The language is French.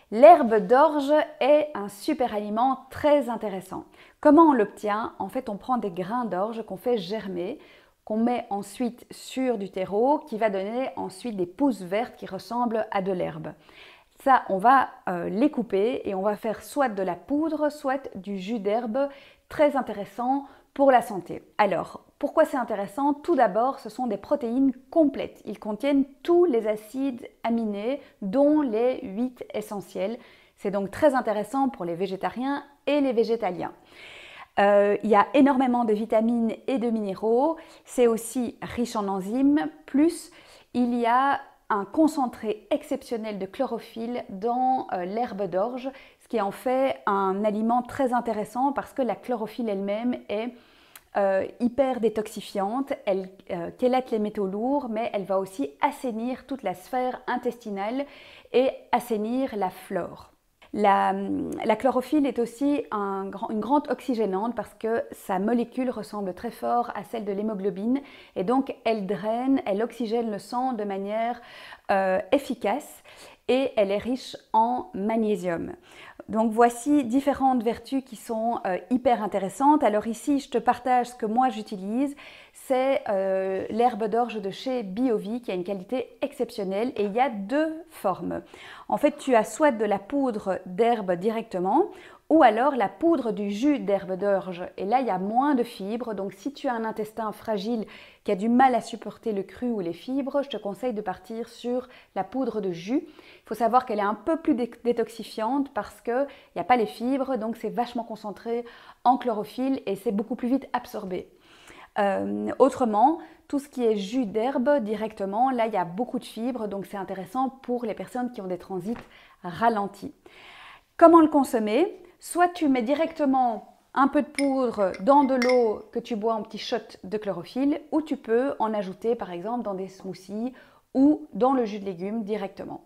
L'herbe d'orge est un super aliment très intéressant. Comment on l'obtient? En fait, on prend des grains d'orge qu'on fait germer, qu'on met ensuite sur du terreau, qui va donner ensuite des pousses vertes qui ressemblent à de l'herbe. Ça, on va les couper et on va faire soit de la poudre, soit du jus d'herbe, très intéressant pour la santé. Alors, pourquoi c'est intéressant? Tout d'abord, ce sont des protéines complètes. Ils contiennent tous les acides aminés, dont les 8 essentiels. C'est donc très intéressant pour les végétariens et les végétaliens. Il y a énormément de vitamines et de minéraux. C'est aussi riche en enzymes. Plus, il y a un concentré exceptionnel de chlorophylle dans l'herbe d'orge, ce qui en fait un aliment très intéressant parce que la chlorophylle elle-même est hyper détoxifiante, elle chélate les métaux lourds, mais elle va aussi assainir toute la sphère intestinale et assainir la flore. La chlorophylle est aussi une grande oxygénante parce que sa molécule ressemble très fort à celle de l'hémoglobine et donc elle draine, elle oxygène le sang de manière efficace et elle est riche en magnésium. Donc voici différentes vertus qui sont hyper intéressantes. Alors ici, je te partage ce que moi j'utilise. C'est l'herbe d'orge de chez Biovie qui a une qualité exceptionnelle et il y a deux formes. En fait, tu as soit de la poudre d'herbe directement ou alors la poudre du jus d'herbe d'orge. Et là, il y a moins de fibres. Donc si tu as un intestin fragile qui a du mal à supporter le cru ou les fibres, je te conseille de partir sur la poudre de jus. Il faut savoir qu'elle est un peu plus détoxifiante parce qu'il n'y a pas les fibres, donc c'est vachement concentré en chlorophylle et c'est beaucoup plus vite absorbé. Autrement, tout ce qui est jus d'herbe directement, là il y a beaucoup de fibres, donc c'est intéressant pour les personnes qui ont des transits ralentis. Comment le consommer? Soit tu mets directement un peu de poudre dans de l'eau que tu bois en petits shots de chlorophylle, ou tu peux en ajouter par exemple dans des smoothies ou dans le jus de légumes directement.